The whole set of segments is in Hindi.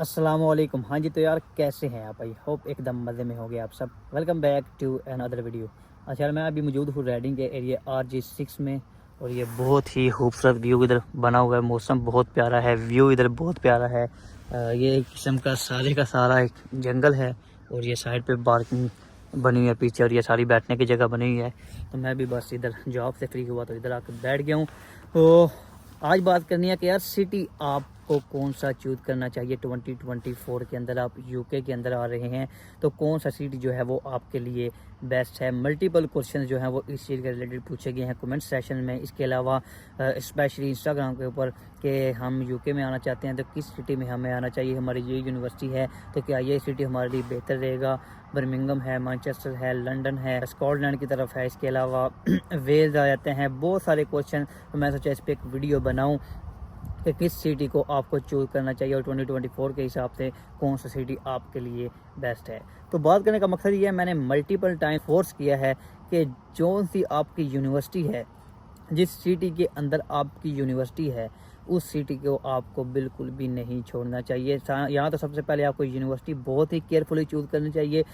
अस्सलाम वालेकुम। हाँ जी, तो यार कैसे हैं आप भाई? होप एकदम मज़े में होंगे आप सब। Welcome back to another video. अच्छा यार, मैं अभी मौजूद हूँ राइडिंग के एरिया RG6 में, और ये बहुत ही खूबसूरत व्यू इधर बना हुआ है। मौसम बहुत प्यारा है, व्यू इधर बहुत प्यारा है। ये एक किस्म का सारा एक जंगल है, और ये साइड पे पार्किंग बनी हुई है पीछे, और ये सारी बैठने की जगह बनी हुई है। तो मैं भी बस इधर जॉब से फ्री हुआ तो इधर आकर बैठ गया हूँ। तो आज बात करनी है कि यार सिटी आपको कौन सा चूज़ करना चाहिए। 2024 के अंदर आप यूके के अंदर आ रहे हैं, तो कौन सा सिटी जो है वो आपके लिए बेस्ट है। मल्टीपल क्वेश्चन जो हैं वो इस चीज़ के रिलेटेड पूछे गए हैं कमेंट सेशन में। इसके अलावा स्पेशली इंस्टाग्राम के ऊपर कि हम यूके में आना चाहते हैं तो किस सिटी में हमें आना चाहिए, हमारी ये यूनिवर्सिटी है तो क्या ये सिटी हमारे लिए बेहतर रहेगा। बर्मिंघम है, मैनचेस्टर है, लंदन है, स्कॉटलैंड की तरफ है, इसके अलावा वेल्स आ जाते हैं। बहुत सारे क्वेश्चन, तो मैं सोचा इस पर एक वीडियो बनाऊं कि किस सिटी को आपको चूज़ करना चाहिए और 2024 के हिसाब से कौन सा सिटी आपके लिए बेस्ट है। तो बात करने का मकसद ये है, मैंने मल्टीपल टाइम फोर्स किया है कि जो सी आपकी यूनिवर्सिटी है, जिस सिटी के अंदर आपकी यूनिवर्सिटी है, उस सिटी को आपको बिल्कुल भी नहीं छोड़ना चाहिए। यहाँ तो सबसे पहले आपको यूनिवर्सिटी बहुत ही केयरफुली चूज़ करनी चाहिए।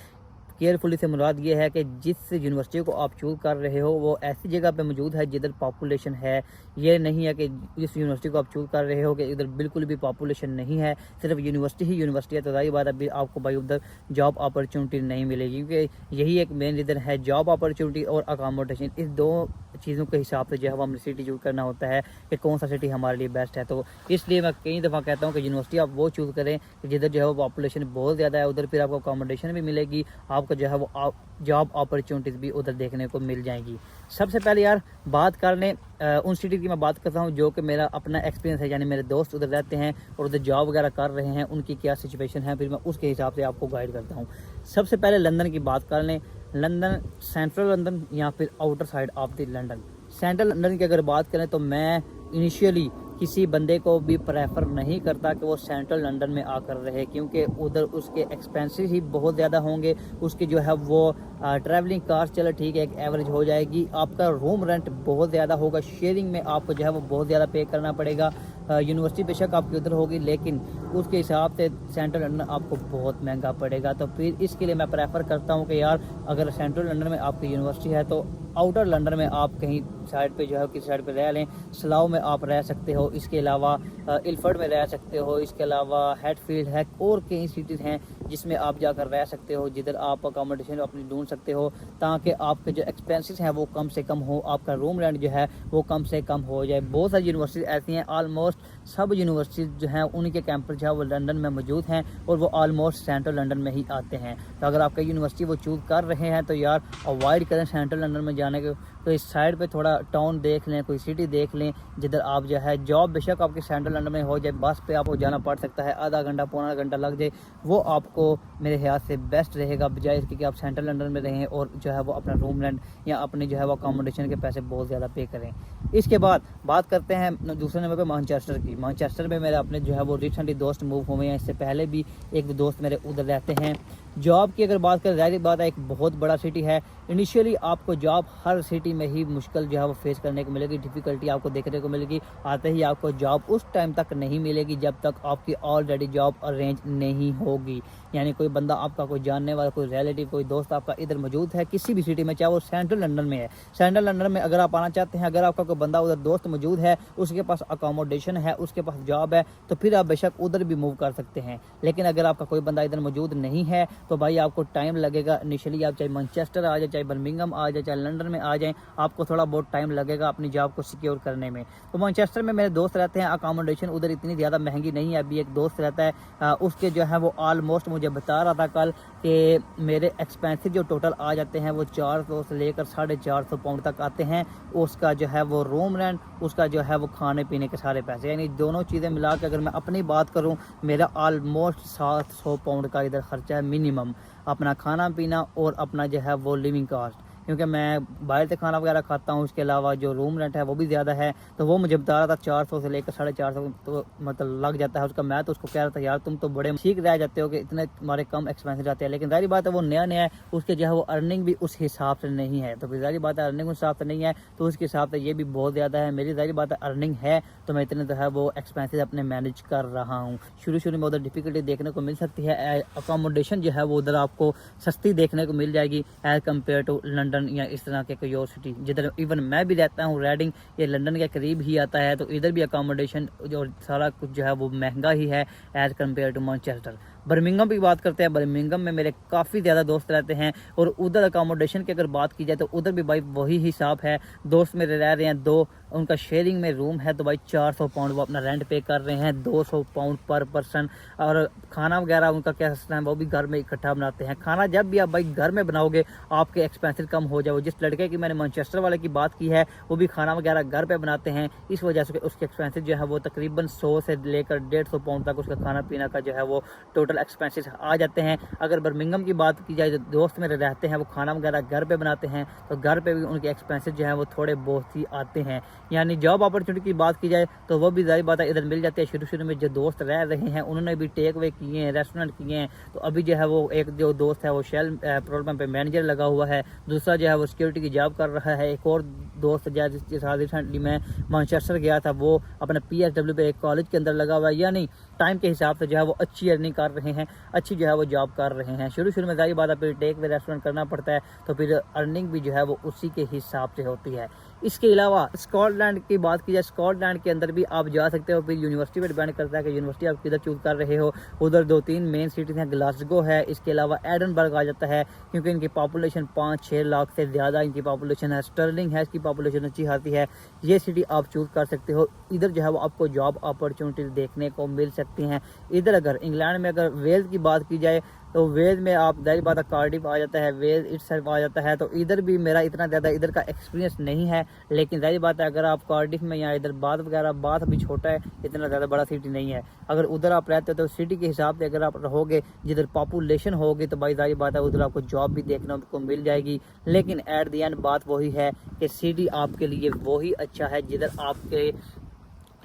केयरफुली से मुराद ये है कि जिस यूनिवर्सिटी को आप चूज़ कर रहे हो वो ऐसी जगह पे मौजूद है जिधर पॉपुलेशन है। ये नहीं है कि जिस यूनिवर्सिटी को आप चूज़ कर रहे हो कि इधर बिल्कुल भी पॉपुलेशन नहीं है, सिर्फ यूनिवर्सिटी ही यूनिवर्सिटी है, तो जाहिर बात अभी आपको भाई उधर जॉब अपॉर्चुनिटी नहीं मिलेगी, क्योंकि यही एक मेन रीज़न है, जॉब अपॉर्चुनिटी और अकामोडेशन। इस दो चीज़ों के हिसाब से जो है वो हमें सिटी चूज़ करना होता है कि कौन सा सिटी हमारे लिए बेस्ट है। तो इसलिए मैं कई दफ़ा कहता हूँ कि यूनिवर्सिटी आप वो चूज़ करें कि जिधर जो है वो पॉपुलेशन बहुत ज़्यादा है, उधर फिर आपको अकामोडेशन भी मिलेगी, आपको जो है वो जॉब अपॉर्चुनिटीज़ भी उधर देखने को मिल जाएंगी। सबसे पहले यार बात कर लें उन सिटी की। मैं बात करता हूँ जो कि मेरा अपना एक्सपीरियंस है, यानी मेरे दोस्त उधर रहते हैं और उधर जॉब वगैरह कर रहे हैं, उनकी क्या सिचुएशन है, फिर मैं उसके हिसाब से आपको गाइड करता हूँ। सबसे पहले लंदन की बात कर लें। लंदन, सेंट्रल लंदन या फिर outer side of the London. Central London की अगर बात करें तो मैं इनिशियली किसी बंदे को भी प्रेफर नहीं करता कि वो सेंट्रल लंदन में आकर रहे, क्योंकि उधर उसके एक्सपेंसेस ही बहुत ज़्यादा होंगे। उसकी जो है वो ट्रैवलिंग कास्ट चलो ठीक है एक एवरेज हो जाएगी, आपका रूम रेंट बहुत ज़्यादा होगा, शेयरिंग में आपको जो है वो बहुत ज़्यादा पे करना पड़ेगा। यूनिवर्सिटी बेशक आपकी उधर होगी, लेकिन उसके हिसाब से सेंट्रल लंदन आपको बहुत महंगा पड़ेगा। तो फिर इसके लिए मैं प्रेफर करता हूँ कि यार अगर सेंट्रल लंदन में आपकी यूनिवर्सिटी है तो आउटर लंदन में आप कहीं साइड पे जो है किसी साइड पे रह लें। स्लाउ में आप रह सकते हो, इसके अलावा इल्फर्ड में रह सकते हो, इसके अलावा हैटफील्ड है, और कई सिटीज़ हैं जिसमें आप जाकर रह सकते हो, जिधर आप अकोमोडेशन अपनी ढूंढ सकते हो, ताकि आपके जो एक्सपेंसेस हैं वो कम से कम हो, आपका रूम रेंट जो है वो कम से कम हो जाए। बहुत सारी यूनिवर्सिटी ऐसी हैं, ऑलमोस्ट सब यूनिवर्सिटी जो हैं उनके कैंपस जो है वो लंदन में मौजूद हैं, और वो ऑलमोस्ट सेंट्रल लंदन में ही आते हैं। तो अगर आपका यूनिवर्सिटी वो चूज़ कर रहे हैं तो यार अवॉइड करें सेंट्रल लंदन में जाने के। तो इस साइड पे थोड़ा टाउन देख लें, कोई सिटी देख लें जिधर आप जो है जॉब बेशक आपके सेंट्रल लंदन में हो जाए, बस पे आपको जाना पड़ सकता है, आधा घंटा पौना घंटा लग जाए, वो आपको मेरे ख्याल से बेस्ट रहेगा, बजाय इसके कि आप सेंट्रल लंदन में रहें और जो है वो अपना रूम रेंट या अपने जो है वो अकोमोडेशन के पैसे बहुत ज़्यादा पे करें। इसके बाद बात करते हैं दूसरे नंबर पर मैनचेस्टर की। मैनचेस्टर में मेरे अपने जो है वो रिसेंटली दोस्त मूव हुए हैं, इससे पहले भी एक दो दोस्त मेरे उधर रहते हैं। जॉब की अगर बात करें, जाहिर बात है एक बहुत बड़ा सिटी है, इनिशियली आपको जॉब हर सिटी में ही मुश्किल जो है वो फेस करने को मिलेगी, डिफ़िकल्टी आपको देखने को मिलेगी। आते ही आपको जॉब उस टाइम तक नहीं मिलेगी जब तक आपकी ऑलरेडी जॉब अरेंज नहीं होगी। यानी कोई बंदा आपका, कोई जानने वाला, कोई रिलेटिव, कोई दोस्त आपका इधर मौजूद है किसी भी सिटी में, चाहे वो सेंट्रल लंदन में है, सेंट्रल लंदन में अगर आप आना चाहते हैं, अगर आपका कोई बंदा उधर दोस्त मौजूद है, उसके पास अकोमोडेशन है, उसके पास जॉब है, तो फिर आप बेशक उधर भी मूव कर सकते हैं। लेकिन अगर आपका कोई बंदा इधर मौजूद नहीं है तो भाई आपको टाइम लगेगा। इनिशियली आप चाहे मैनचेस्टर आ जाए, चाहे बर्मिंघम आ जाए, चाहे लंदन में आ जाए, आपको थोड़ा बहुत टाइम लगेगा अपनी जॉब को सिक्योर करने में। तो मैनचेस्टर में मेरे दोस्त रहते हैं, अकोमोडेशन उधर इतनी ज़्यादा महंगी नहीं है। अभी एक दोस्त रहता है, उसके जो है वो ऑलमोस्ट मुझे बता रहा था कल कि मेरे एक्सपेंसिव जो टोटल आ जाते हैं वो 400 से लेकर 450 पाउंड तक आते हैं। उसका जो है वो रूम रेंट, उसका जो है वो खाने पीने के सारे पैसे, यानी दोनों चीज़ें मिला के अगर मैं अपनी बात करूं, मेरा ऑलमोस्ट 700 पाउंड का इधर खर्चा है मिनिमम, अपना खाना पीना और अपना जो है वो लिविंग कास्ट। क्योंकि मैं बाहर से खाना वगैरह खाता हूँ, उसके अलावा जो रूम रेंट है वो भी ज़्यादा है। तो वो मुझे बता रहा था 400 से लेकर 450 तो मतलब लग जाता है उसका। मैं तो उसको कह रहा था यार तुम तो बड़े ठीक रह जाते हो कि इतने तुम्हारे कम एक्सपेंस जाते हैं, लेकिन जाहिर बात है वो नया नया है, उसके जो है वो अर्निंग भी उस हिसाब से नहीं है। तो फिर जाहिर बात है अर्निंग उस हिसाब से नहीं है तो उसके हिसाब से ये भी बहुत ज़्यादा है। मेरी जाहिर बात है अर्निंग है तो मैं इतने जो है वो एक्सपेंसेस अपने मैनेज कर रहा हूँ। शुरू में उधर डिफिकल्टी देखने को मिल सकती है, अकोमोडेशन जो है वो उधर आपको सस्ती देखने को मिल जाएगी एज कम्पेयर टू लंदन या इस तरह के कोई और सिटी जिधर इवन मैं भी रहता हूँ। रेडिंग ये लंदन के करीब ही आता है, तो इधर भी अकोमोडेशन और सारा कुछ जो है वो महंगा ही है as compare to Manchester. Birmingham की बात करते हैं, बर्मिंघम में मेरे काफ़ी ज़्यादा दोस्त रहते हैं और उधर अकोमोडेशन की अगर बात की जाए तो उधर भी भाई वही हिसाब है। दोस्त मेरे रह रहे हैं दो, उनका शेयरिंग में रूम है तो भाई 400 पाउंड वो अपना रेंट पे कर रहे हैं, 200 पाउंड पर पर्सन। और खाना वगैरह उनका क्या सिस्टम है, वो भी घर में इकट्ठा बनाते हैं। खाना जब भी आप भाई घर में बनाओगे आपके एक्सपेंसिस कम हो जाए। जिस लड़के की मैंने मैनचेस्टर वाले की बात की है वो भी खाना वगैरह घर पे बनाते हैं, इस वजह से उसके एक्सपेंसिस जो है वो तकरीबन 100 से लेकर 150 पाउंड तक उसका खाना पीना का जो है वो टोटल एक्सपेंसेस आ जाते हैं। अगर बर्मिंघम की बात की जाए तो दोस्त मेरे रहते हैं वो खाना वगैरह घर पे बनाते हैं, तो घर पे भी उनके एक्सपेंसेस जो है वो थोड़े बहुत ही आते हैं। यानी जॉब अपॉर्चुनिटी की बात की जाए तो वो भी जाहिर बात है इधर मिल जाती है। शुरू में जो दोस्त रह रहे हैं उन्होंने भी टेक अवे किए हैं, रेस्टोरेंट किए हैं। तो अभी जो है वो एक जो दोस्त है वो शेल पेट्रोल पंप पे मैनेजर लगा हुआ है, दूसरा जो है वो सिक्योरिटी की जॉब कर रहा है। एक और दोस्त जिसके साथ रिसेंटली मैं मैनचेस्टर गया था वो अपना PSW पे एक कॉलेज के अंदर लगा हुआ है। यानी टाइम के हिसाब से जो है वो अच्छी अर्निंग कर रहे हैं, अच्छी जो है वो जॉब कर रहे हैं। शुरू में जाहिर बात है फिर टेक वे रेस्टोरेंट करना पड़ता है तो फिर अर्निंग भी जो है वो उसी के हिसाब से होती है। इसके अलावा स्कॉटलैंड की बात की जाए, स्कॉटलैंड के अंदर भी आप जा सकते हो, फिर यूनिवर्सिटी पर डिपेंड करता है कि यूनिवर्सिटी आप किधर चूज कर रहे हो। उधर 2-3 मेन सिटीज़ हैं, ग्लासगो है, इसके अलावा एडनबर्ग आ जाता है क्योंकि इनकी पॉपुलेशन 5-6 लाख से ज़्यादा इनकी पॉपुलेशन है। स्टर्लिंग है, इसकी पॉपुलेशन अच्छी खासी है। ये सिटी आप चूज कर सकते हो। इधर जो है वो आपको जॉब अपॉर्चुनिटीज देखने को मिल सकती हैं। इधर अगर इंग्लैंड में अगर वेल्स की बात की जाए तो वेल्स में आप जाहिर बात है कार्डिफ आ जाता है, वेल्स इटसेल्फ आ जाता है। तो इधर भी मेरा इतना ज़्यादा इधर का एक्सपीरियंस नहीं है, लेकिन जाहिर बात है अगर आप कार्डिफ में या इधर बाथ वगैरह, बाथ भी छोटा है, इतना ज़्यादा बड़ा सिटी नहीं है। अगर उधर आप रहते हो तो सिटी के हिसाब से अगर आप रहोगे जिधर पॉपुलेशन होगी तो भाई जाहिर बात है उधर आपको जॉब भी देखने को मिल जाएगी। लेकिन एट दी एंड बात वही है कि सिटी आपके लिए वही अच्छा है जिधर आपके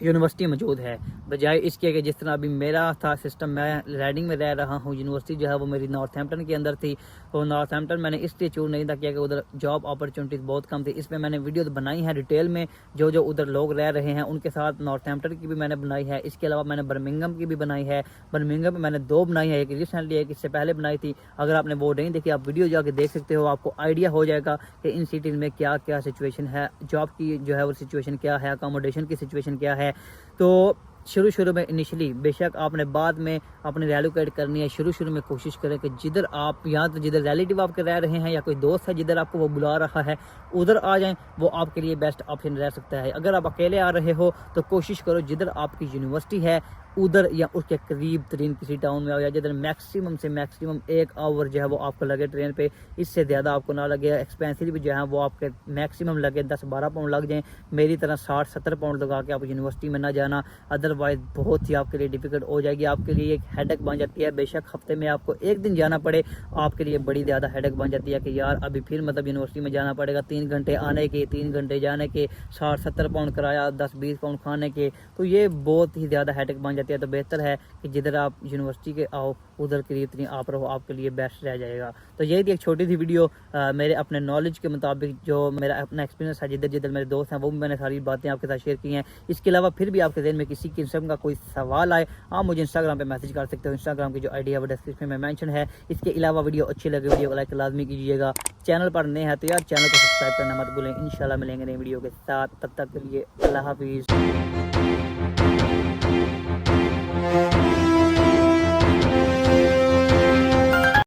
यूनिवर्सिटी मौजूद है, बजाय इसके कि जिस तरह अभी मेरा था सिस्टम। मैं रेडिंग में रह रहा हूँ, यूनिवर्सिटी जो है वो मेरी नॉर्थहैम्पटन के अंदर थी। और नॉर्थहैम्पटन मैंने इसलिए चूज नहीं था किया कि उधर जॉब अपॉर्चुनिटीज़ बहुत कम थी। इसमें मैंने वीडियो बनाई है डिटेल में, जो उधर लोग रह रहे हैं उनके साथ। नॉर्थहैम्पटन की भी मैंने बनाई है, इसके अलावा मैंने बर्मिंघम की भी बनाई है। बर्मिंघम में मैंने 2 बनाई है, एक रिसेंटली एक इससे पहले बनाई थी। अगर आपने वो नहीं देखी आप वीडियो जाके देख सकते हो, आपको आइडिया हो जाएगा कि इन सिटीज़ में क्या क्या सिचुएशन है, जॉब की जो है वो सिचुएशन क्या है, अकोमोडेशन की सिचुएशन क्या है। तो शुरू में इनिशियली बेशक आपने बाद में अपनी रेलोकेट करनी है। शुरू में कोशिश करें कि जिधर आप यहाँ तो जिधर रिलेटिव आपके रह रहे हैं या कोई दोस्त है जिधर आपको वो बुला रहा है उधर आ जाएं, वो आपके लिए बेस्ट ऑप्शन रह सकता है। अगर आप अकेले आ रहे हो तो कोशिश करो जिधर आपकी यूनिवर्सिटी है उधर या उसके करीब तरीन किसी टाउन में हो, या जिधर मैक्सिमम से मैक्सिमम 1 आवर जो है वो आपको लगे ट्रेन पे, इससे ज़्यादा आपको ना लगे। एक्सपेंसिव भी जो है वो आपके मैक्सिमम लगे 10-12 पाउंड लग जाएँ। मेरी तरह 60-70 पाउंड लगा के आप यूनिवर्सिटी में ना जाना, अदरवाइज़ बहुत ही आपके लिए डिफिकल्ट हो जाएगी। आपके लिए एक हेडेक बन जाती है। बेशक हफ्ते में आपको 1 दिन जाना पड़े, आपके लिए बड़ी ज़्यादा हेडेक बन जाती है कि यार अभी फिर मतलब यूनिवर्सिटी में जाना पड़ेगा, 3 घंटे आने के, 3 घंटे जाने के, 60-70 पाउंड किराया, 10-20 पाउंड खाने के, तो ये बहुत ही ज़्यादा हेडेक बन जाती है। तो बेहतर है कि जिधर आप यूनिवर्सिटी के आओ उधर करीब इतनी आप रहो, आपके लिए बेस्ट रह जाएगा। तो यही थी एक छोटी सी वीडियो मेरे अपने नॉलेज के मुताबिक, जो मेरा अपना एक्सपीरियंस है जिधर जिधर मेरे दोस्त हैं वो भी मैंने सारी बातें आपके साथ शेयर की हैं। इसके अलावा फिर भी आपके ज़हन में किसी किस्म का कोई सवाल आए आप मुझे इंस्टाग्राम पे मैसेज कर सकते हो। इंस्टाग्राम की जो आईडी है वो डिस्क्रिप्शन में मेंशन है। इसके अलावा वीडियो अच्छी लगे वीडियो को लाइक लाजमी कीजिएगा। चैनल पर नए हैं तो यार चैनल को सब्सक्राइब करना मत भूलें। इंशाल्लाह मिलेंगे नई वीडियो के साथ, तब तक के लिए अल्लाह हाफिज़।